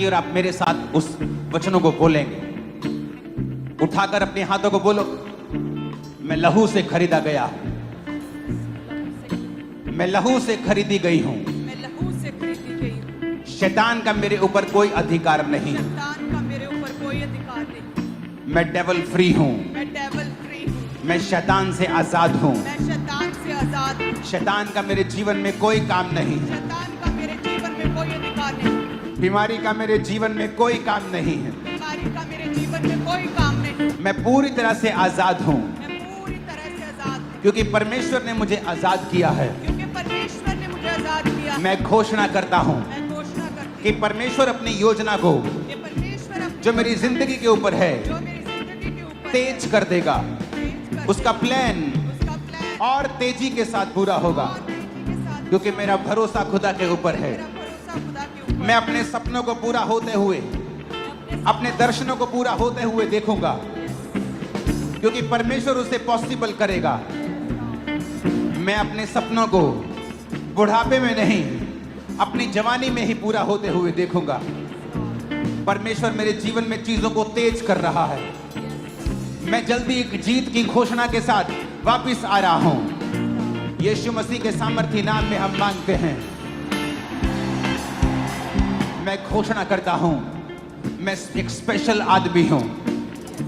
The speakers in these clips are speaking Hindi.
की और आप मेरे साथ उस वचनों को बोलेंगे। उठाकर अपने हाथों को बोलो, मैं लहू से खरीदा गया हूं, मैं लहू से खरीदी गई हूं, मैं लहू से खरीदी गई हूँ। शैतान का मेरे ऊपर कोई अधिकार नहीं, शैतान का मेरे ऊपर कोई अधिकार नहीं। मैं डेवल फ्री हूं, मैं डेविल फ्री हूँ। मैं शैतान से आजाद हूं, मैं शैतान से आजाद हूँ। शैतान का मेरे जीवन में कोई काम नहीं, शैतान का मेरे जीवन में कोई अधिकार नहीं। बीमारी का मेरे जीवन में कोई काम नहीं है, बीमारी का मेरे जीवन में कोई काम नहीं। मैं पूरी तरह से आजाद हूं, मैं पूरी तरह से आजाद हूँ, क्योंकि परमेश्वर ने मुझे आजाद किया है। क्योंकि परमेश्वर ने मुझे आजाद किया। मैं घोषणा करता हूं मैं घोषणा करती कि परमेश्वर अपनी योजना को हूँ कि परमेश्वर अपनी जो मेरी जिंदगी के ऊपर है जो मेरी जिंदगी के ऊपर तेज कर देगा, तेज कर उसका प्लान उसका प्लान और तेजी के साथ पूरा होगा, और तेजी के साथ क्योंकि मेरा भरोसा खुदा के ऊपर है। मेरा भरोसा खुदा के ऊपर। मैं अपने सपनों को पूरा होते हुए, अपने दर्शनों को पूरा होते हुए देखूंगा, क्योंकि परमेश्वर उसे पॉसिबल करेगा। मैं अपने सपनों को बुढ़ापे में नहीं, अपनी जवानी में ही पूरा होते हुए देखूंगा। परमेश्वर मेरे जीवन में चीजों को तेज कर रहा है। मैं जल्दी एक जीत की घोषणा के साथ वापस आ रहा हूं। यीशु मसीह के सामर्थी नाम में हम मांगते हैं। मैं घोषणा करता हूं, मैं एक स्पेशल आदमी हूं,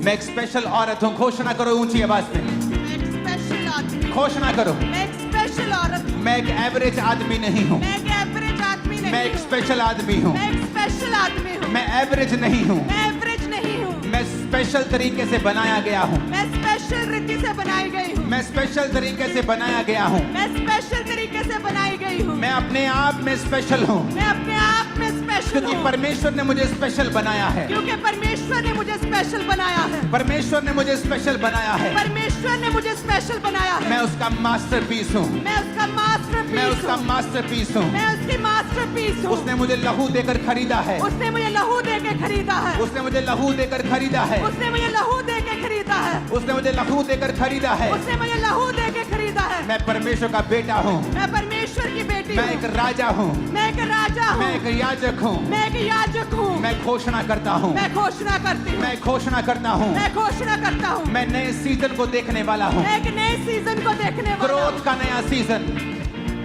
मैं एक स्पेशल औरत हूं। घोषणा करो ऊंची आवाज में, मैं एक स्पेशल आदमी। घोषणा करो। मैं एक स्पेशल औरत हूँ। मैं एक एवरेज आदमी नहीं हूं, मैं एक एवरेज आदमी नहीं मैं एक हूँ। स्पेशल आदमी हूं। मैं एक स्पेशल आदमी हूँ। मैं एवरेज नहीं हूं, मैं एवरेज नहीं हूँ। मैं स्पेशल तरीके से बनाया गया हूं, मैं स्पेशल रीति से बनाई गई हूँ। मैं स्पेशल तरीके से बनाया गया हूं। मैं स्पेशल तरीके से बनाई गई हूँ। मैं अपने आप में स्पेशल हूं, मैं अपने आप में स्पेशल क्योंकि हूँ, परमेश्वर ने मुझे स्पेशल बनाया है। क्योंकि परमेश्वर ने मुझे स्पेशल बनाया है। परमेश्वर ने मुझे स्पेशल बनाया है। परमेश्वर ने मुझे स्पेशल बनाया है। मैं उसका मास्टरपीस हूं, मैं उसका मास्टरपीस मैं उसका हूँ। मास्टरपीस हूं। मैं उसकी मास्टरपीस हूँ। उसने मुझे लहू देकर खरीदा है, उसने मुझे लहू दे के खरीदा है। उसने मुझे लहू देकर खरीदा है, उसने मुझे लहू दे के खरीदा है। उसने मुझे लहू देकर खरीदा है। उसने मुझे लहू दे के खरीदा है। मैं परमेश्वर का बेटा हूं, मैं परमेश्वर की बेटी मैं हूँ। एक राजा हूं, मैं एक राजा हूँ। मैं एक याजक हूं। मैं एक याजक हूँ। मैं घोषणा करता हूं, मैं घोषणा करती हूँ। मैं घोषणा करता हूँ, मैं घोषणा करता हूँ। मैं नए सीजन को देखने वाला हूँ। मैं एक नए सीजन को देखने वाला हूँ। ग्रोथ का नया सीजन,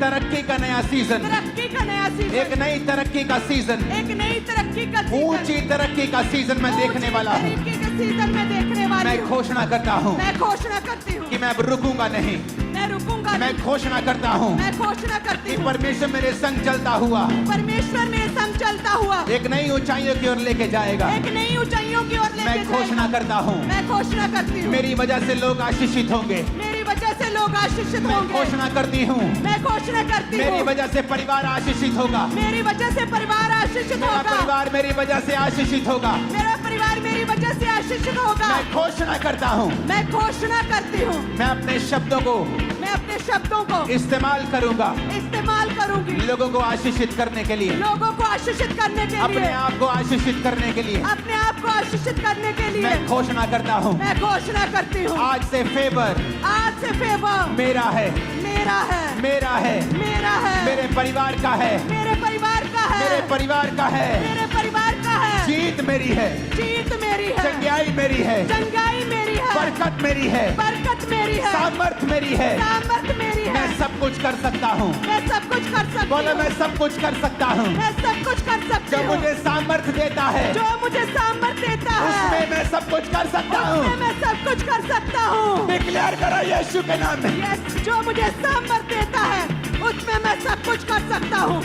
तरक्की का नया सीजन, तरक्की का नया सीजन। एक नई तरक्की का सीजन, एक नई तरक्की का सीजन। ऊंची तरक्की का सीजन मैं देखने ऊंची वाला हूँ। तरक्की का सीजन मैं देखने वाली मैं हूँ। घोषणा करता हूँ मैं घोषणा करती हूँ कि मैं अब रुकूंगा नहीं। मैं रुकूंगा मैं नहीं। घोषणा करता हूँ मैं घोषणा करती कि हूँ परमेश्वर मेरे संग चलता हुआ परमेश्वर मेरे संग चलता हुआ एक नई ऊंचाइयों की ओर लेके जाएगा। एक नई ऊंचाइयों की ओर लेके मैं घोषणा जाएगा। करता हूँ, मैं घोषणा करती हूँ मेरी वजह से लोग आशीषित होंगे। मेरी वजह से लोग आशीषित मैं होंगे। घोषणा करती हूँ, मैं घोषणा करती मेरी हूँ वजह से परिवार आशीषित होगा। मेरी वजह से परिवार आशीषित मेरा होगा। परिवार मेरी वजह से आशीषित होगा। मेरा परिवार मेरी वजह से आशीषित होगा। मैं घोषणा करता हूँ, मैं घोषणा करती हूँ मैं अपने शब्दों को मैं अपने शब्दों को इस्तेमाल करूंगा इस्तेमाल करूंगी लोगों को आशीषित करने के लिए, लोगों को आशीषित करने के अपने लिए आप को आशीषित करने के लिए। अपने आप को आशीषित करने के लिए मैं घोषणा करता हूँ, मैं घोषणा करती हूँ आज से फेवर आज से फेवर मेरा है, मेरा है मेरा है, मेरा है मेरे परिवार का है, मेरे परिवार का है मेरे परिवार का है। मेरे परिवार का है जीत मेरी है, जीत मेरी है चंगाई मेरी है, चंगाई मेरी है बरकत मेरी है, बरकत मेरी है सामर्थ मेरी है। सामर्थ मेरी है मैं सब कुछ कर सकता हूँ। मैं सब कुछ कर सकती बोलो हूँ मैं सब कुछ कर सकता हूँ। मैं सब कुछ कर सकती जो हूँ मुझे सामर्थ देता है जो मुझे सामर्थ देता है उसमें मैं सब कुछ कर सकता उसमें हूँ। मैं सब कुछ कर सकता हूँ डिक्लेयर करो यीशु के नाम में। यस जो मुझे सामर्थ देता है उसमें मैं सब कुछ कर सकता हूँ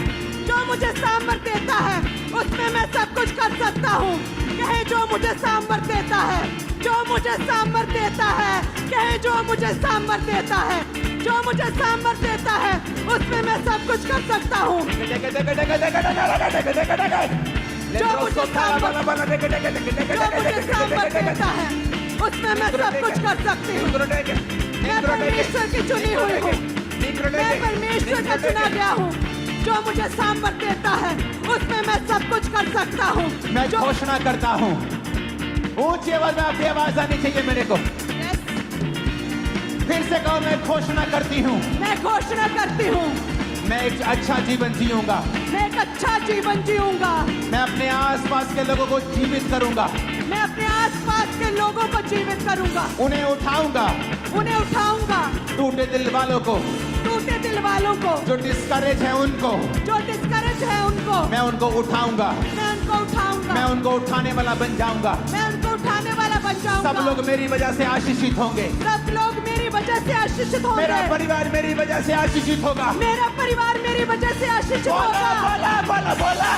जो मुझे सामर्थ देता है उसमें मैं सब कुछ कर सकता हूँ कहे जो मुझे सामर्थ देता है जो मुझे सामर्थ देता है कहे जो मुझे सामर्थ देता है जो मुझे सामर्थ देता है उसमें मैं सब कुछ कर सकता हूँ जो मुझे सामर्थ देता है उसमें मैं सब कुछ कर सकती हूँ मैं परमेश्वर की चुनी हुई हूँ मैं परमेश्वर का चुना गया हूँ जो मुझे सामर्थ देता है उसमें मैं सब कुछ कर सकता हूँ मैं घोषणा करता हूँ, ऊंची आवाज में आपकी आवाज आनी चाहिए मेरे को। फिर से कहो, मैं घोषणा करती हूँ मैं घोषणा करती हूँ मैं एक अच्छा जीवन जीऊंगा। मैं एक अच्छा जीवन जीऊंगा। मैं अपने आसपास के लोगों को जीवित करूंगा। मैं अपने आसपास के लोगों को जीवित करूंगा। उन्हें उठाऊंगा। उन्हें उठाऊंगा। टूटे दिल वालों को, टूटे दिल वालों को, जो डिस्करेज है उनको, जो डिस्करेज है उनको, मैं उनको उठाऊंगा। मैं उनको उठाऊंगा। मैं उनको उठाने वाला बन जाऊंगा। मैं उनको उठाने वाला बन जाऊंगा। सब लोग मेरी वजह से आशीषित होंगे। सब लोग मेरी वजह से आशीषित होंगे। मेरा परिवार मेरी वजह से आशीषित होगा। मेरा परिवार मेरी वजह से आशीषित होगा। बोला बोला बोला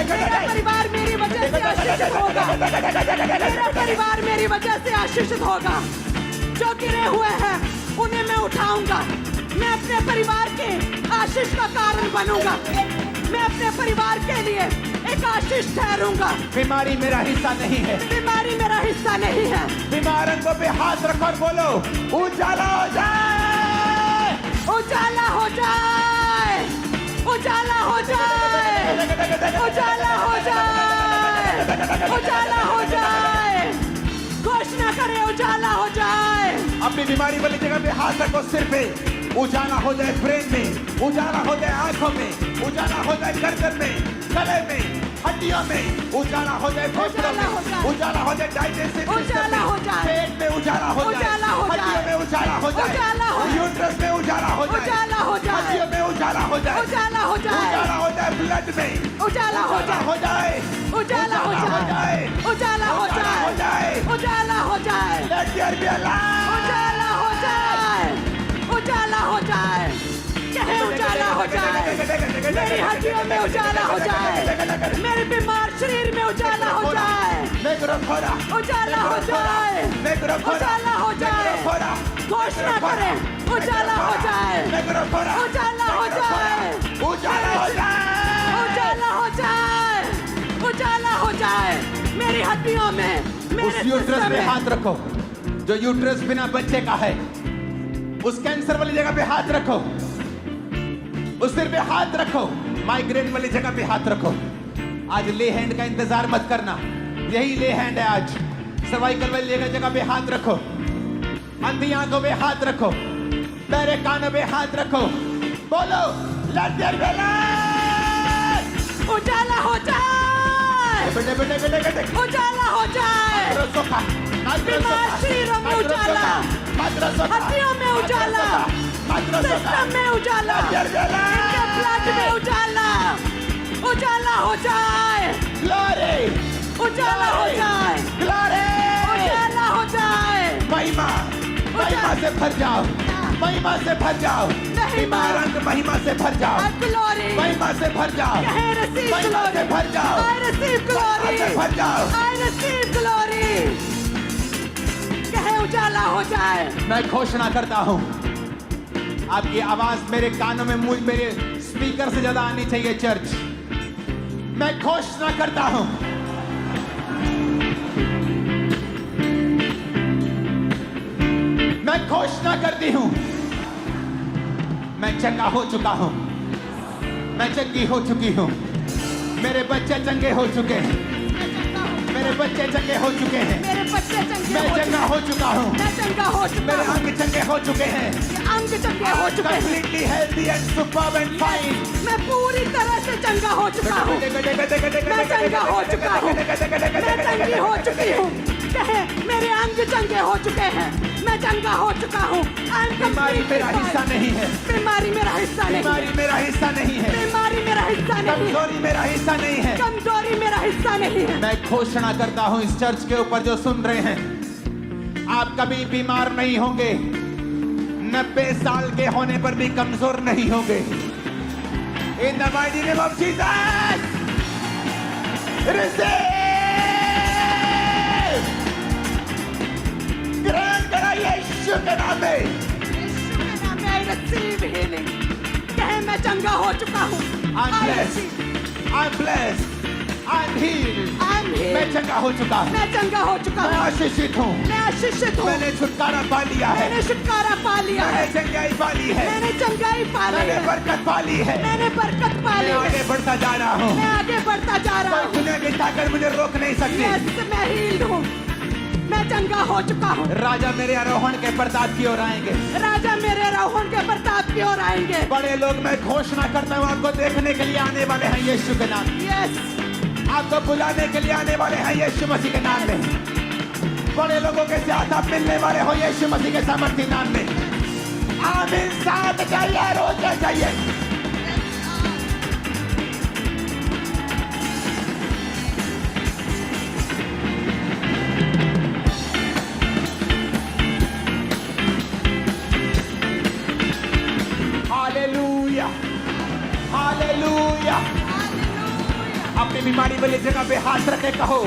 मेरा परिवार मेरी वजह से आशीषित होगा। मेरा परिवार मेरी वजह से आशीषित होगा। जो गिरे हुए हैं उन्हें मैं उठाऊंगा। मैं अपने परिवार के आशीष का कारण बनूंगा। मैं अपने परिवार के लिए एक आशीष ठहरूंगा। बीमारी मेरा हिस्सा नहीं है। बीमारी मेरा हिस्सा नहीं है। बीमारन पे हाथ रखो और बोलो उजाला हो जाए, उजाला हो जाए, उजाला हो जाए, उजाला हो जाए, उजाला हो जाए। घोषणा करें उजाला हो जाए। अपनी बीमारी वाली जगह पे हाथ रखो, सिर पे उजाला हो जाए, ब्रेन में उजाला हो जाए, आंखों में उजाला हो जाए, गर्दन में, गले में, हड्डियों में उजाला हो जाए, फेफड़ों में उजाला हो जाए, डाइजेस्टिव उजाला हो जाए, पेट में उजाला हो जाए, उजाला हो जाए, हड्डियों में उजाला हो जाए, उजाला हो जाए, यूट्रस में उजाला हो जाए, उजाला हो जाए, हड्डियों में उजाला हो जाए, उजाला हो जाए, उजाला हो जाए, ब्लड में उजाला हो जाए, उजाला हो जाए, उजाला हो जाए, उजाला हो जाए, Let there be a light. उजाला हो जाए, उजाला हो जाए, कहे उजाला हो जाए। मेरी हड्डियों में उजाला हो जाए। मेरे बीमार शरीर में उजाला हो जाए। उजाला हो जाए, उजाला हो जाए। घोषणा करें उजाला हो जाए, उजाला हो जाए, उजाला हो जाए, उजाला हो जाए, उजाला हो जाए। मेरी हड्डियों में, मेरे उस यूट्रस सिस्टम पे में हाथ रखो जो यूट्रस बिना बच्चे का है। उस कैंसर वाली जगह पे हाथ रखो, उस सिर पे हाथ रखो, माइग्रेन वाली जगह पे हाथ रखो। आज ले हैंड का इंतजार मत करना, यही ले हैंड है आज। सर्वाइकल वाली जगह पे हाथ रखो, अंधी आंखों पे हाथ रखो, बहरे कानों पे हाथ रखो, बोलो लेट देयर बी लाइट। उजाला हो जाए, बेटे बेटे बेटे बेटे उजाला हो जाए। बीमार शरीरों में उजाला, हड्डियों में उजाला, सिस्टम में उजाला, इनके ब्लड में उजाला, उजाला हो जाए, ग्लोरी, उजाला हो जाए, ग्लोरी, उजाला हो जाए। महिमा, महिमा से भर जाओ, महिमा से भर जाओ, बीमार अंग महिमा से भर जाओ, ग्लोरी, महिमा से भर जाओ, कहे receive महिमा से glory, भर जाओ, I receive glory, महिमा से भर जाओ। I receive glory। कहे उजाला हो जाए। मैं घोषणा करता हूँ, आपकी आवाज मेरे कानों में, मुझ मेरे स्पीकर से ज्यादा आनी चाहिए चर्च। मैं घोषणा करता हूँ, मैं घोषणा करती हूँ, मैं चंगा हो चुका हूँ, मैं चंगी हो चुकी हूँ, मेरे बच्चे चंगे हो चुके हैं, मेरे बच्चे चंगे हो चुके हैं, मेरे बच्चे चंगे मैं हो चंगा हो चुका हूँ, मैं चंगा हो चुका मेरे हूँ, अंग चंगे हो चुके हैं, अंग चंगे हो चुके हैं। completely healthy and superb and fine। मैं पूरी तरह से चंगा हो चुका हूँ, मैं चंगा हो चुका हूँ, मैं चंगी हो चुकी हूँ। कहे मेरे अंग चंगे हो चुके हैं, मैं चंगा हो चुका हूँ। बीमारी मेरा हिस्सा नहीं है, बीमारी मेरा हिस्सा नहीं बीमारी है, मेरा हिस्सा नहीं है, बीमारी मेरा हिस्सा नहीं है, कमजोरी मेरा हिस्सा नहीं है। कमजोरी मेरा हिस्सा नहीं है। मैं घोषणा करता हूँ इस चर्च के ऊपर जो सुन रहे हैं, आप कभी बीमार नहीं होंगे, 90 साल के होने पर भी कमजोर नहीं होंगे। In the mighty name of Jesus, receive। ग्रहण करा यीशु के नाम में। यीशु के नाम में I receive healing। कहे मैं चंगा हो चुका हूँ। I'm blessed, I'm blessed, I'm healed। I'm healed। मैं चंगा हो चुका हूँ, मैं चंगा हो चुका मैं हूँ, आशीषित हूँ, मैं आशीषित हूँ, मैंने छुटकारा पा लिया है, मैंने छुटकारा पा लिया मैंने है, चंगाई पा ली है, मैंने चंगाई पा ली मैंने है, बरकत पा ली है, मैंने बरकत पा ली मैं है, आगे बढ़ता जा रहा हूँ। मैं आगे बढ़ता जा रहा कोई हूँ। दुनिया की ताकत मुझे रोक नहीं सकती। Yes, मैं healed हूँ, मैं चंगा हो चुका हूँ। राजा मेरे आरोहण के प्रताप की ओर आएंगे। राजा मेरे रोहन के प्रताप की ओर आएंगे। बड़े लोग मैं घोषणा करता हूँ आपको देखने के लिए आने वाले हैं यीशु के नाम। यस, आपको बुलाने के लिए आने वाले हैं यीशु मसीह के नाम में। बड़े लोगों के साथ आप मिलने वाले हो यीशु मसीह के सामर्थ्य नाम में। आमीन। साथ चाहिए, रोज चाहिए। Hallelujah, hallelujah. अपनी बीमारी वाली जगह पे हाथ रखे कहो,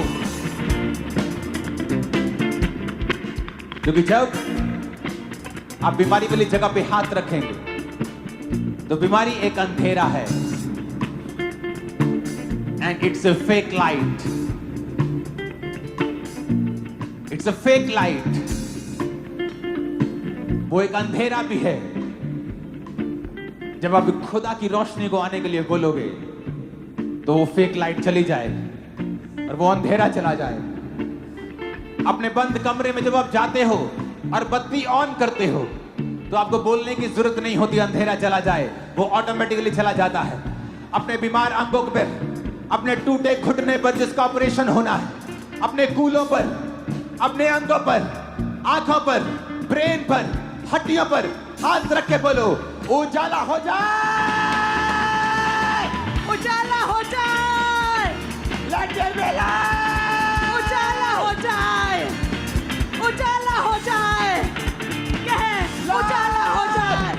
क्योंकि जब आप बीमारी वाली जगह पे हाथ रखेंगे तो बीमारी एक अंधेरा है, and it's a fake light. It's a fake light. वो एक अंधेरा भी है। जब आप खुदा की रोशनी को आने के लिए बोलोगे तो वो फेक लाइट चली जाए और वो अंधेरा चला जाए। अपने बंद कमरे में जब आप जाते हो और बत्ती ऑन करते हो तो आपको बोलने की जरूरत नहीं होती, अंधेरा चला जाए, वो ऑटोमेटिकली चला जाता है। अपने बीमार अंगों पर, अपने टूटे घुटने पर जिसका ऑपरेशन होना है, अपने कूलों पर, अपने अंगों पर, आंखों पर, ब्रेन पर, हड्डियों पर हाथ रख के बोलो, उजाला हो जाए, उजाला हो जाए, Let there be light! उजाला हो जाए, उजाला हो जाए, कहे उजाला हो जाए,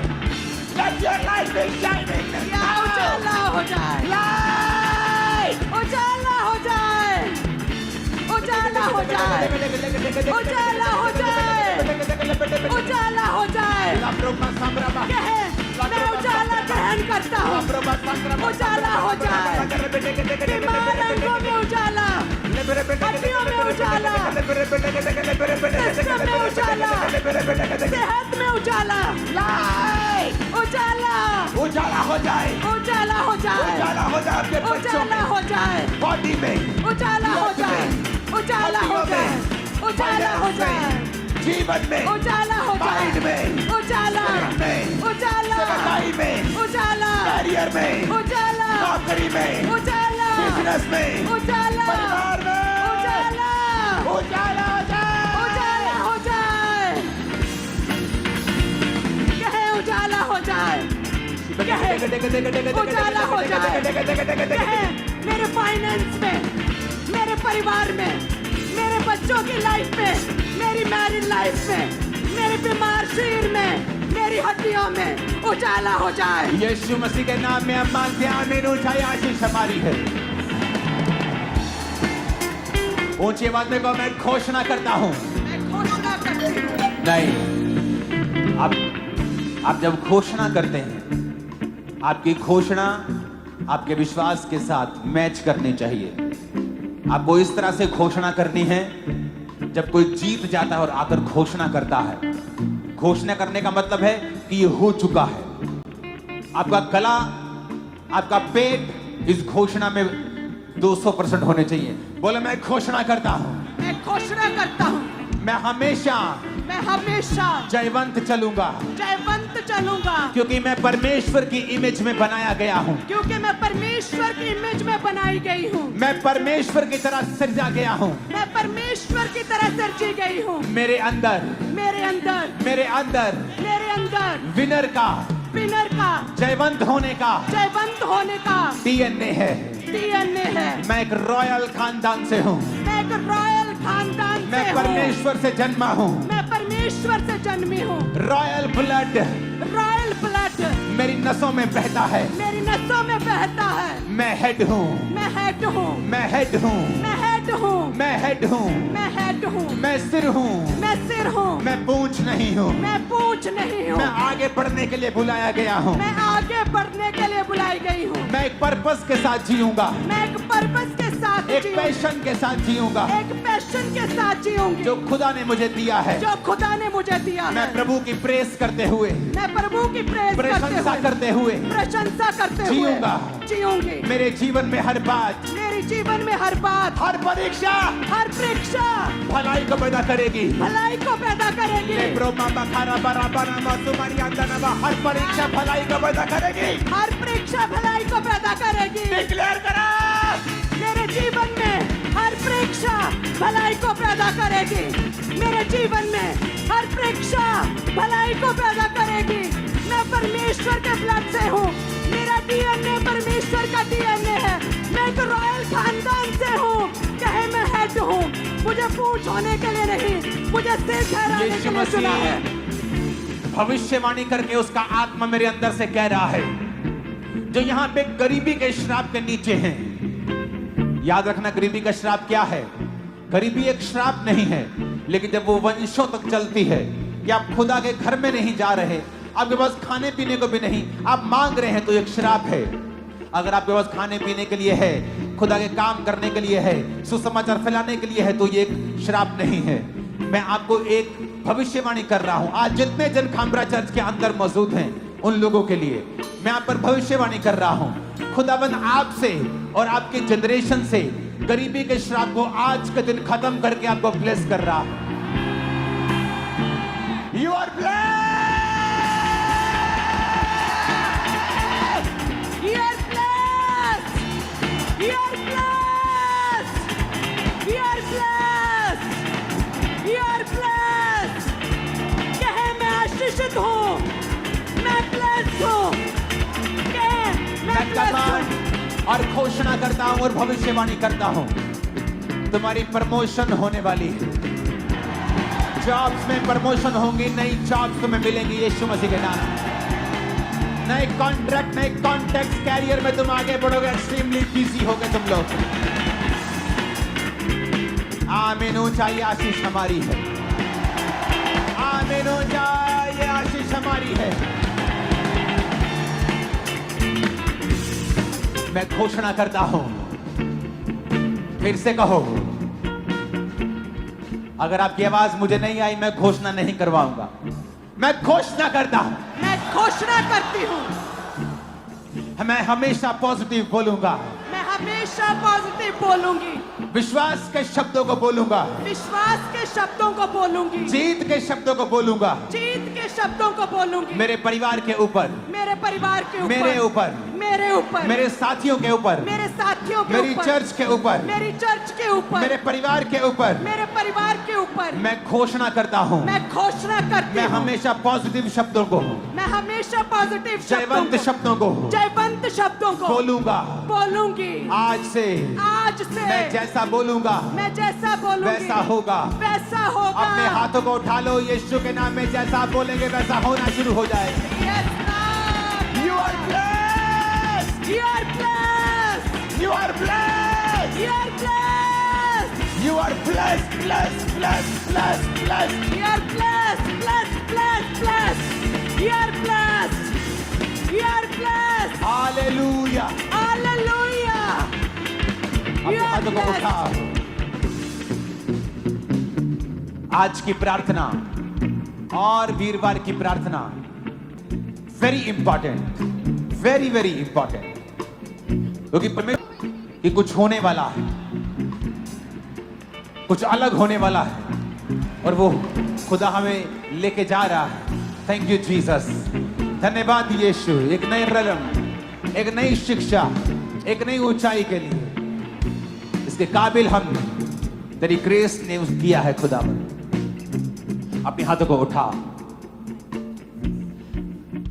Let your light be shining या now! उजाला हो जाए, Light! उजाला हो जाए, उजाला हो जाए, उजाला हो जाए, उजाला हो जाए, कहे मैं उजाला ग्रहण करता हूँ, उजाला हो जाए, बीमार अंगों में उजाला, हड्डियों में उजाला, सिस्टम में उजाला, सेहत में उजाला, Light! उजाला, उजाला हो जाए, उजाला हो जाए, उजाला हो जाए आपके बच्चों उजाला हो में, जाए, बॉडी में, उजाला हो जाए, उजाला हो जाए, उजाला हो जाए, जीवन में, उजाला हो माइंड जाए, में, उजाला, में, उजाला, सेवकाई में, उजाला, करियर में, उजाला, नौकरी में, उजाला, बिजनेस में, उजाला, परिवार में, उजाला, उजाला हो जाए, उजाला हो जाए, कहे उजाला हो जाए, कहे उजाला हो जाए, कहे मेरे फाइनेंस में, मेरे परिवार में, मेरे बच्चों की लाइफ में, मेरी मैरिड लाइफ में, मेरे बीमार शरीर में, मेरी हड्डियों में उजाला हो जाए। यीशु मसीह के नाम में हम मांगते हैं, आमीन। ऊंचाई आशीष हमारी है। ऊंची आवाज में कहो, मैं घोषणा करता हूं। मैं घोषणा करती हूँ। नहीं, आप जब घोषणा करते हैं, आपकी घोषणा आपके विश्वास के साथ मैच करनी चाहिए। आपको इस तरह से घोषणा करनी है, जब कोई जीत जाता है और आकर घोषणा करता है। घोषणा करने का मतलब है कि ये हो चुका है। आपका गला, आपका पेट इस घोषणा में 200% होने चाहिए। बोलो, मैं घोषणा करता हूं, मैं घोषणा करता हूँ, मैं हमेशा जयवंत चलूंगा, जयवंत चलूंगा, क्योंकि मैं परमेश्वर की इमेज में बनाया गया हूं। क्योंकि मैं परमेश्वर की इमेज में बनाई गई हूँ। मैं परमेश्वर की तरह सृजा गया हूं। मैं परमेश्वर की तरह सृजी गई हूँ। मेरे अंदर, मेरे अंदर, मेरे अंदर मेरे अंदर विनर का, विनर का, जयवंत होने का जयवंत होने का डीएनए है। डीएनए है। मैं एक रॉयल खानदान से हूँ। मैं एक रॉयल खानदान मैं से परमेश्वर से जन्मा हूँ। मैं परमेश्वर से जन्मी हूँ। रॉयल ब्लड रॉयल ब्लड मेरी नसों में बहता है। मेरी नसों में बहता है। मैं हेड हूँ। मैं हेड हूँ। मैं हेड हूँ। मैं हेड हूँ। मैं हेड हूँ। मैं हेड हूँ। मैं सिर हूँ। मैं सिर हूँ। मैं पूंछ नहीं हूँ। मैं पूंछ नहीं हूँ। मैं आगे बढ़ने के लिए बुलाया गया हूँ। मैं आगे बढ़ने के लिए बुलाई गई हूँ। मैं एक पर्पस के साथ जीऊंगा। मैं एक पर्पस के साथ एक जीऊंगी। पैशन के साथ जीऊंगा। एक पैशन के साथ जीऊंगी। जो खुदा ने मुझे दिया है। जो खुदा ने मुझे दिया है। मैं प्रभु की प्रेस करते हुए, मैं प्रभु की प्रेस प्रशंसा करते हुए प्रशंसा करते हुए जीऊंगा। जीऊंगी। मेरे जीवन में हर बात मेरे मेरे जीवन में हर बात, हर परीक्षा हर परीक्षा भलाई को पैदा करेगी। भलाई को पैदा करेगी। हर परीक्षा भलाई को पैदा करेगी। हर परीक्षा भलाई को पैदा करेगी। डिक्लेयर करा, मेरे जीवन में हर परीक्षा भलाई को पैदा करेगी। मेरे जीवन में हर परीक्षा भलाई को पैदा करेगी। मैं परमेश्वर के ब्लड से हूँ। मेरा डीएनए परमेश्वर का डीएनए है। मैं एक रॉयल खानदान से हूँ। चाहे मैं हेड हूँ, मुझे पूंछ होने के लिए नहीं, मुझे सिर ठहराने के यीशु लिए चुना है। मसीह भविष्यवाणी करके उसका आत्मा मेरे अंदर से कह रहा है, जो यहाँ पे गरीबी के श्राप के नीचे हैं। याद रखना, गरीबी का श्राप क्या है? गरीबी एक श्राप नहीं है, लेकिन जब वो वंशों तक चलती है कि आप खुदा के घर में नहीं जा रहे, आपके पास खाने पीने को भी नहीं, आप मांग रहे हैं, तो एक श्राप है। अगर आपके पास खाने पीने के लिए है, खुदा के काम करने के लिए है, सुसमाचार फैलाने के लिए है, तो ये एक श्राप नहीं है। मैं आपको एक भविष्यवाणी कर रहा हूं। आज जितने जन खामरा चर्च के अंदर मौजूद हैं, उन लोगों के लिए मैं आप पर भविष्यवाणी कर रहा हूं। खुदाबंद आपसे और आपके जनरेशन से गरीबी के श्राप को आज के दिन खत्म करके आपको ब्लेस कर रहा है। You are blessed, You are blessed. You are blessed. You are blessed. You are blessed. कहे मैं आशीषित हूँ, मैं blessed हूँ। कहे मैं blessed हूँ। और घोषणा करता हूं और भविष्यवाणी करता हूं, तुम्हारी प्रमोशन होने वाली है। जॉब्स में प्रमोशन होंगी, नई जॉब्स तुम्हें मिलेंगी यीशु मसीह के नाम। नए कॉन्ट्रैक्ट, नए कॉन्टैक्ट, कैरियर में तुम आगे बढ़ोगे। एक्सट्रीमली बिजी हो गए तुम लोग। आमीन। ऊंचा ये आशीष हमारी है। आमीन। ऊंचा ये आशीष हमारी है। मैं घोषणा करता हूं, फिर से कहो। अगर आपकी आवाज मुझे नहीं आई, मैं घोषणा नहीं करवाऊंगा। मैं घोषणा करता हूं, मैं घोषणा करती हूँ। मैं हमेशा पॉजिटिव बोलूंगा। मैं हमेशा पॉजिटिव बोलूंगी। विश्वास के शब्दों को बोलूंगा। विश्वास के शब्दों को बोलूंगी। जीत के शब्दों को बोलूंगा। जीत के शब्दों को बोलूंगी। मेरे परिवार के ऊपर, मेरे परिवार के ऊपर, मेरे ऊपर, मेरे ऊपर, मेरे साथियों के ऊपर, मेरे साथियों के मेरी ऊपर, चर्च के ऊपर, मेरी चर्च के ऊपर, मेरे परिवार के ऊपर, मेरे परिवार के ऊपर मैं घोषणा करता हूं। मैं घोषणा करती मैं हूँ। हमेशा पॉजिटिव शब्दों को, मैं हमेशा पॉजिटिव जयवंत शब्दों को जयवंत शब्दों को बोलूंगा। बोलूंगी। आज से मैं जैसा बोलूंगा, मैं जैसा बोलूंगी वैसा होगा। वैसा होगा। अपने हाथों को उठा लो, यीशु के नाम में जैसा आप बोलेंगे वैसा होना शुरू हो जाएगा। Yes, Lord. You are blessed. You are blessed. You are blessed. You are blessed. You are blessed, blessed, blessed, blessed, blessed. You are blessed, blessed, blessed, blessed. You are blessed. You are blessed. Hallelujah. Hallelujah. अपने You are हाथों को blessed. उठाओ। आज की प्रार्थना और वीरवार की प्रार्थना very important, very very important, क्योंकि परमेश्वर कि कुछ होने वाला है, कुछ अलग होने वाला है, और वो खुदा हमें लेके जा रहा है। Thank you Jesus. धन्यवाद यीशु। एक नए रलम, एक नई शिक्षा, एक नई ऊंचाई के लिए इसके काबिल हम तेरी ग्रेस ने किया है। खुदा अपने हाथों को उठा,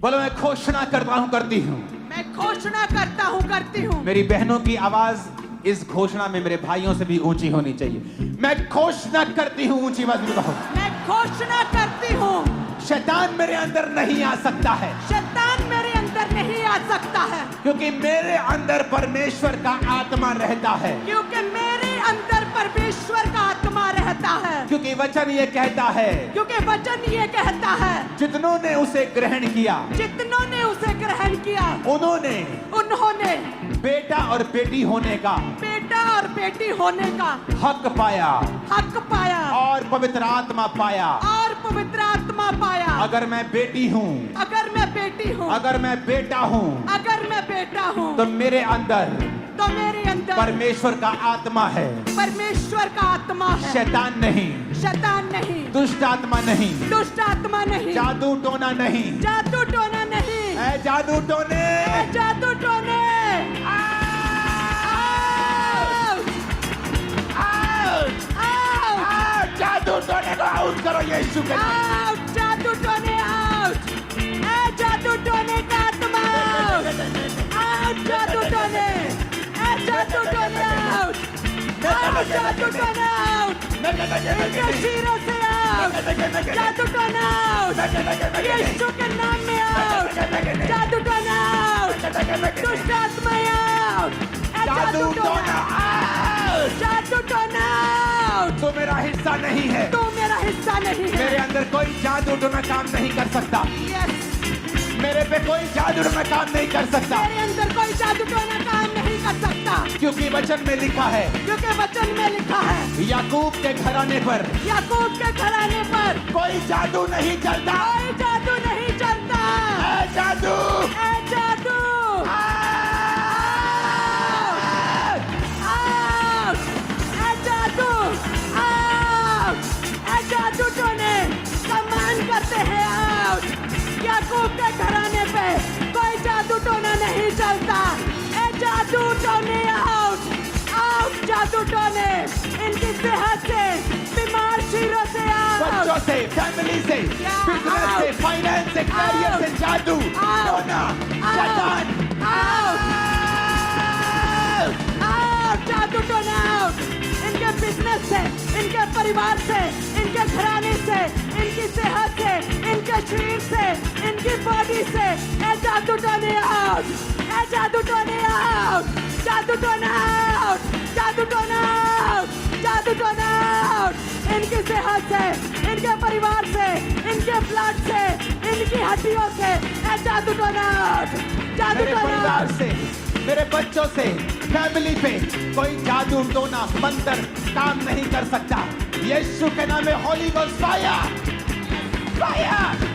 बोलो मैं घोषणा करता हूं, करती हूं। मैं घोषणा करता हूं, करती हूं। मेरी बहनों की आवाज इस घोषणा में मेरे भाइयों से भी ऊंची होनी चाहिए। मैं घोषणा करती हूं, ऊंची आवाज में कहो। मैं घोषणा करती हूं, शैतान मेरे अंदर नहीं आ सकता है, शैतान मेरे अंदर नहीं आ सकता है, क्योंकि मेरे अंदर परमेश्वर का आत्मा रहता है। क्योंकि मेरे अंदर परमेश्वर का आत्मा रहता है। क्योंकि वचन ये कहता है, क्योंकि वचन ये कहता है, जितनों ने उसे ग्रहण किया, जितनों ने उसे ग्रहण किया, उन्होंने बेटा और बेटी होने का, बेटा और बेटी होने का हक पाया, हक पाया, और पवित्र आत्मा पाया। और पवित्र आत्मा पाया। अगर मैं बेटी हूँ, अगर मैं बेटी हूँ, अगर मैं बेटा हूँ, अगर मैं बेटा हूँ, तो मेरे अंदर तो मेरे अंदर परमेश्वर का आत्मा है, परमेश्वर का आत्मा है, शैतान नहीं, शैतान नहीं, दुष्ट आत्मा नहीं, दुष्ट आत्मा नहीं, जादू टोना नहीं, जादू टोना नहीं, ऐ जादू टोने जादू टोने जादू टोने को आउट करो यीशु के नाम। आउट, जादू टोने आउट, ए जादू टोने का आत्मा आउट, जादू टोने, ए जादू टोने आउट, आउट, जादू टोने आउट, इनके शीरों से आउट, जादू टोने आउट, यीशु के नाम में आउट, जादू टोने आउट, दुष्ट आत्मा आउट, ए जादू टोना आउट, जादू टोना आउट, तो मेरा हिस्सा नहीं है, तू मेरा हिस्सा नहीं है। मेरे अंदर कोई जादू टोना काम नहीं कर सकता, यस, मेरे पे कोई जादू टोना काम नहीं कर सकता, मेरे अंदर कोई जादू टोना काम नहीं कर सकता, क्योंकि वचन में लिखा है, क्योंकि वचन में लिखा है याकूब के घराने पर याकूब के घराने पर कोई जादू नहीं चलता। कोई जादू नहीं चलता। ऐ जादू ए जादू आउट, ए जादू आउट, ए जादू टोने सम्मान करते हैं आउट। याकूब के घराने पे कोई जादू टोना नहीं चलता। ए जादू टोने आउट, आउट, जादू टोने इनकी सेहत से, बीमार शीरों से बच्चों आउट, से, फैमिली से, बिजनेस से, फाइनेंस से, कैरियर से जादू टोना शैतान आउट, आउट, जादू टोना आउट, इनके बिजनेस से, इनके परिवार से, इनके घराने से, इनकी सेहत से, इनके शरीर से, इनकी बॉडी से, ए जादू टोने आउट, ए जादू टोने आउट, जादू टोना आउट, जादू टोना आउट, जादू टोना आउट, इनकी सेहत से, इनके परिवार से, इनके ब्लड से, इनकी हड्डियों से, ए जादू टोना आउट, जादू मेरे टोना परिवार आउट। से, मेरे बच्चों से, फैमिली पे कोई जादू टोना मंत्र काम नहीं कर सकता। यीशु के नाम में holy ghost fire, fire,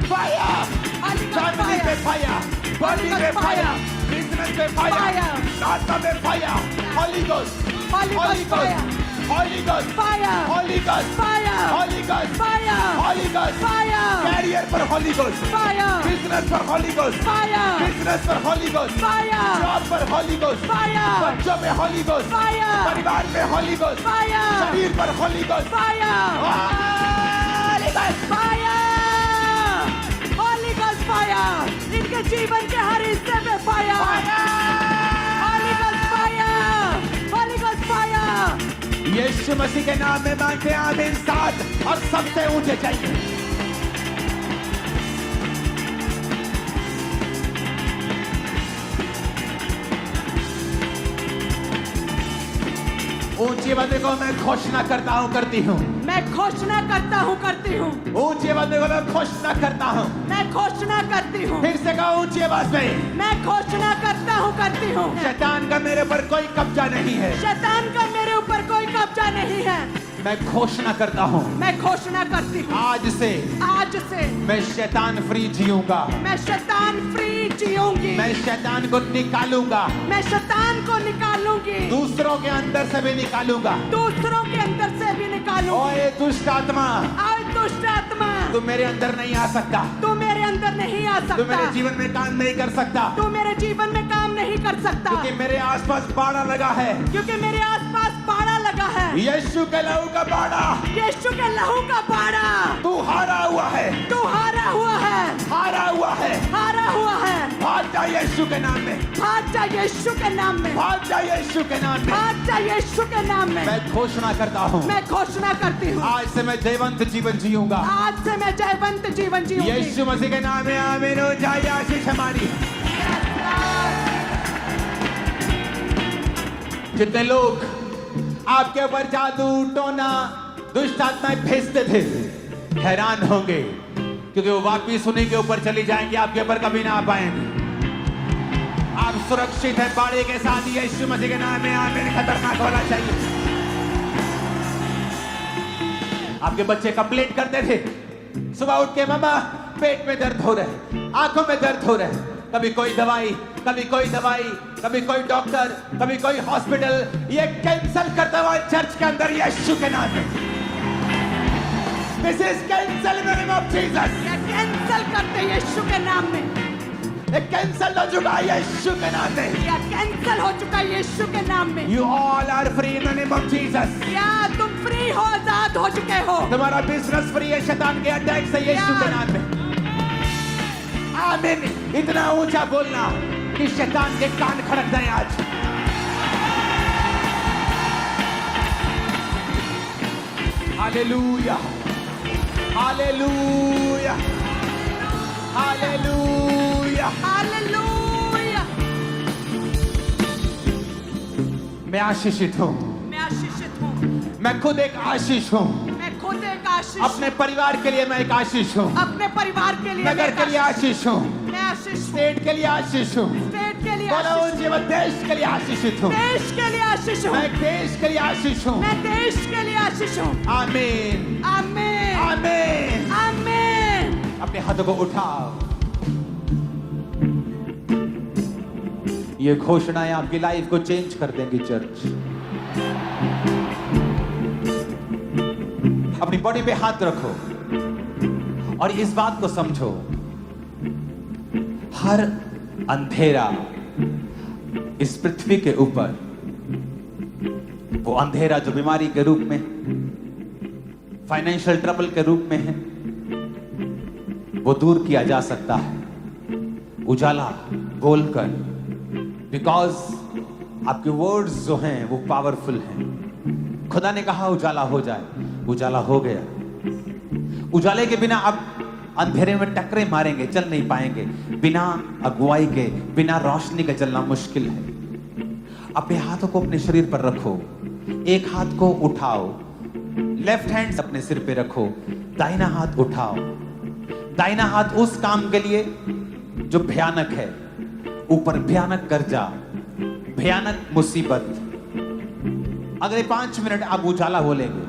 fire, Holy Ghost family पे fire, फायर, बॉडी पे Ghost फायर, fire, बिजनेस पे फायर, Fire, आत्मा में fire, holy ghost, Holy holy Ghost ghost, fire, holy ghost, fire, holy ghost, fire, holy ghost, fire, holy ghost, fire, career पर होली गोस्ट, fire, बिजनेस पर होली गोस्ट, fire, बिजनेस पर होली गोस्ट, fire, जॉब पर होली गोस्ट, fire, बच्चों में होली गोस्ट, fire, परिवार में होली गोस्ट, fire, शरीर पर holy ghost, fire, holy ghost, fire, Holy Ghost fire, इनके जीवन के हर हिस्से में fire, Holy Ghost fire, Holy Ghost fire, यीशु मसीह के नाम में मांगते हैं आमीन। साथ और सबसे ऊंचे चाहिए। ऊंची आवाज़ को मैं घोषणा करता हूँ, करती हूँ। मैं घोषणा करता हूँ, करती हूँ, ऊंची आवाज़ को मैं घोषणा करता हूँ। मैं घोषणा करती हूँ, फिर से कहो ऊंची आवाज़ में। मैं घोषणा करता हूँ, करती हूँ, शैतान का मेरे पर कोई कब्जा नहीं है। शैतान का मेरे ऊपर कोई कब्जा नहीं है। मैं घोषणा करता हूँ, मैं घोषणा करती हूँ, आज से मैं शैतान फ्री जीऊंगा। मैं शैतान फ्री जीऊंगी, मैं शैतान को निकालूंगा, मैं शैतान को निकालूंगी, दूसरों के अंदर से भी निकालूंगा। दूसरों के अंदर से भी निकालूंगी। ओए दुष्ट आत्मा, और दुष्ट आत्मा, तू मेरे अंदर नहीं आ सकता, तू मेरे अंदर नहीं आ तू मेरे सकता, जीवन में काम नहीं कर सकता, तू मेरे जीवन में काम नहीं कर सकता, क्योंकि मेरे आसपास बाड़ा लगा है। क्योंकि मेरे आसपास बाड़ा लगा है। यीशु के लहू का बाड़ा, यीशु के लहू का बाड़ा, तू हारा हुआ है, तू हारा हुआ है, हारा हुआ है। हारा हुआ है। भाग जा यीशु के नाम में, भाग जा यीशु के नाम में, भाग जा यीशु के नाम में। भाग जा यीशु के नाम में। मैं घोषणा करता हूँ, मैं घोषणा करती हूँ, आज से मैं जयवंत जीवन जीऊंगा। आज से मैं जयवंत जीवन जीऊंगी। यीशु मसीह के नाम में आमीन हो जाए। आशीष हमारी। जितने लोग आपके ऊपर जादू टोना दुष्ट आत्माएं भेजते थे, हैरान होंगे, क्योंकि वो वापिस उन्हीं के ऊपर चली जाएंगी, आपके ऊपर कभी ना आ पाएंगे। आप सुरक्षित हैं बाड़े के साथ। यीशु मसीह के नाम में आमीन। खतरनाक होना चाहिए। आपके बच्चे कंप्लेंट करते थे, सुबह उठ के मम्मा पेट में दर्द हो रहा है, आंखों में दर्द हो रहा है, कभी कोई दवाई, कभी कोई दवाई, कभी कोई डॉक्टर, कभी कोई हॉस्पिटल, ये कैंसिल करता हुआ चर्च के अंदर यीशु के नाम में। This is cancel in the name of Jesus. ये कैंसिल करते हैं यीशु के नाम में। ये कैंसिल हो चुका है यीशु के नाम में। ये कैंसिल हो चुका है यीशु के नाम में। You all are free in the name of Jesus. या तुम फ्री हो, आजाद हो चुके हो। तुम्हारा बिजनेस फ्री है शैतान के अटैक से यीशु के नाम में। आमीन। इतना ऊंचा बोलना कि शैतान के कान खड़क जाए आज। Hallelujah, hallelujah, hallelujah, hallelujah. मैं आशीषित हूँ, मैं आशीषित हूँ। मैं खुद एक आशीष हूँ। मैं खुद एक आशीष। अपने परिवार के लिए मैं एक आशीष हूँ। अपने परिवार के लिए नगर के लिए आशीष हूँ। मैं आशीष हूँ। स्टेट के लिए आशीष हूँ। स्टेट के लिए बोलो आशीष हूँ। जीवन देश के लिए आशीषित हूँ। देश के लिए आशीष हूँ। मैं देश के लिए आशीष हूँ। मैं देश के लिए आशीष हूँ। आमीन, आमीन, आमीन। आमीन। अपने हाथों को उठाओ। ये घोषणाएं आपकी लाइफ को चेंज कर देंगी चर्च। अपनी बॉडी पे हाथ रखो और इस बात को समझो, हर अंधेरा इस पृथ्वी के ऊपर, वो अंधेरा जो बीमारी के रूप में, फाइनेंशियल ट्रबल के रूप में है, वो दूर किया जा सकता है उजाला बोलकर। बिकॉज आपके वर्ड्स जो हैं वो पावरफुल हैं। खुदा ने कहा उजाला हो जाए, उजाला हो गया। उजाले के बिना आप अंधेरे में टकरे मारेंगे, चल नहीं पाएंगे। बिना अगुवाई के, बिना रोशनी के चलना मुश्किल है। अपने हाथों को अपने शरीर पर रखो, एक हाथ को उठाओ, लेफ्ट हैंड अपने सिर पे रखो, दाहिना हाथ उठाओ। दाहिना हाथ उस काम के लिए जो भयानक है, ऊपर भयानक कर्जा, भयानक मुसीबत। अगले 5 मिनट आप उजाला बोलेंगे।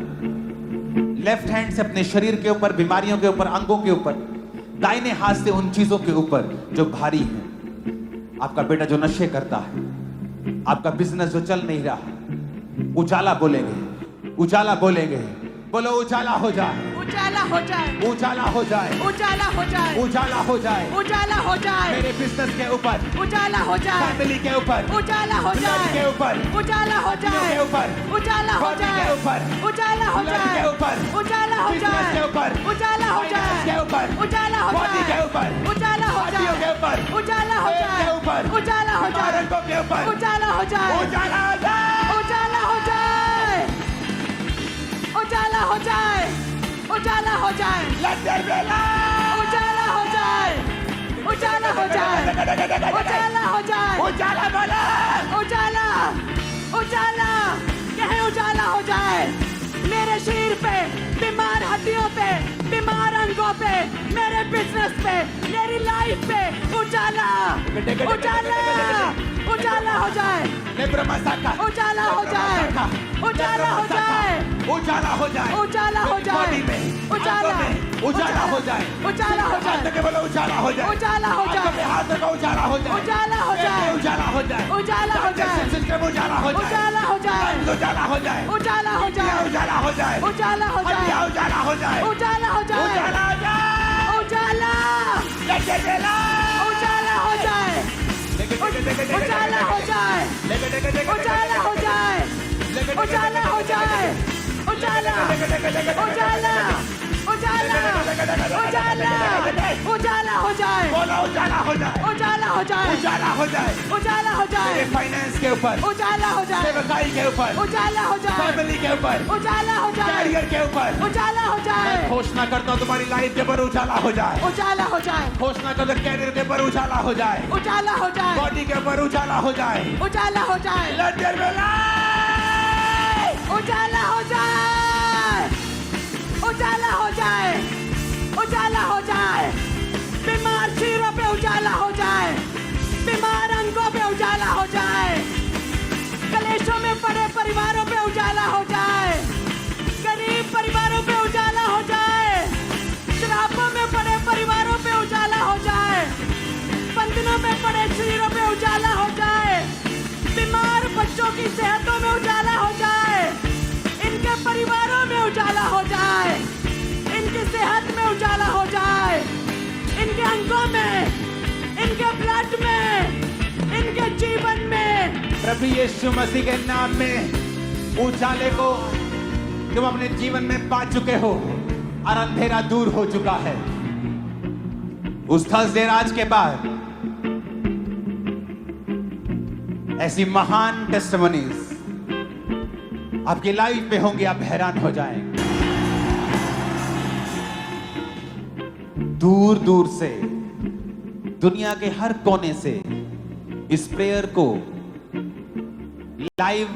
लेफ्ट हैंड से अपने शरीर के ऊपर, बीमारियों के ऊपर, अंगों के ऊपर, दाहिने हाथ से उन चीजों के ऊपर जो भारी है। आपका बेटा जो नशे करता है, आपका बिजनेस जो चल नहीं रहा, उजाला बोलेंगे, उजाला बोलेंगे। बोलो उजाला हो जाए, उजाला हो जाए, उजाला हो जाए, उजाला हो जाए, उजाला हो जाए, उजाला हो जाए, मेरे बिजनेस के ऊपर, उजाला हो जाए, फैमिली के ऊपर, उजाला हो ब्लड जाए, के ऊपर, उजाला हो जाए, के ऊपर, उजाला हो बॉडी जाए, के ऊपर, उजाला हो ब्लड जाए, के ऊपर, उजाला हो बिजनेस जाए, के ऊपर, उजाला हो फाइनेंस जाए, के ऊपर, उजाला हो बॉडी जाए, के ऊपर, उजाला हो हड्डियों जाए, के ऊपर, उजाला हो पेट जाए, के ऊपर, उजाला हो जाए, रंगों के ऊपर, उजाला हो जाए, उजाला हो जाए, उजाला हो जाए, उजाला हो जाए, उजाला हो जाए, लंदन बेला, उजाला हो जाए, उजाला हो जाए, उजाला हो जाए, उजाला बोला, उजाला, उजाला, कहे उजाला हो जाए। मेरे शरीर पे, बीमार हड्डियों पे, बीमार अंगों पे, मेरे बिजनेस पे, मेरी लाइफ पे उजाला, उजाला, उजाला हो जाए, उजाला हो जाए, उजाला हो जाए, उजाला हो जाए, उजाला हो जाए, बॉडी में, उजाला, आंखों में, उजाला हो जाए, उजाला हो जाए, हाथ के बोलो उजाला हो जाए, उजाला हो जाए, आंखों में हाथ का उजाला हो जाए, उजाला हो जाए, उजाला हो जाए, उजाला हो जाए, सिस्टम उजाला हो जाए, उजाला हो जाए, उजाला हो जाए, उजाला हो जाए, उजाला हो जाए, उजाला हो जाए, उजाला हो जाए, उजाला हो जाए, उजाला हो जाए, उजाला, लेके बेला, उजाला हो जाए, उजाला हो जाए, उजाला हो जाए, उजाला हो जाए, उजाला, उजाला, उजाला, उजाला, उजाला हो जाए, बोलो उजाला हो जाए, उजाला हो जाए, उजाला हो जाए, उजाला हो जाए, मेरे फाइनेंस के ऊपर, उजाला हो जाए, सेवकाई के ऊपर, उजाला हो जाए, फैमिली के ऊपर, उजाला हो जाए, कैरियर के ऊपर, उजाला हो जाए, घोषणा करता हूँ तुम्हारी लाइफ के ऊपर उजाला हो जाए, उजाला हो जाए, घोषणा करता हूँ कैरियर के ऊपर उजाला हो जाए, उजाला हो जाए, बॉडी के ऊपर उजाला हो जाए, उजाला हो जाए, लंदन में उजाला हो जाए, उजाला हो जाए, उजाला हो जाए, बीमार चीरों पे उजाला हो जाए, बीमार अंगों पे उजाला हो जाए, कलेशों में पड़े परिवारों पे उजाला हो जाए, गरीब परिवारों पे उजाला हो जाए, शराबों में पड़े परिवारों पे उजाला हो जाए, बंधनों में की सेहतों में उजाला हो जाए, इनके परिवारों में उजाला हो जाए, इनकी सेहत में उजाला हो जाए, इनके अंगों में, इनके ब्लड में, इनके जीवन में। प्रभु यीशु मसीह के नाम में उजाले को तुम अपने जीवन में पा चुके हो और अंधेरा दूर हो चुका है। उस थर्सडे राज के बाद ऐसी महान टेस्टिमनीज आपकी लाइफ में होंगी, आप हैरान हो जाएंगे। दूर दूर से, दुनिया के हर कोने से इस प्रेयर को लाइव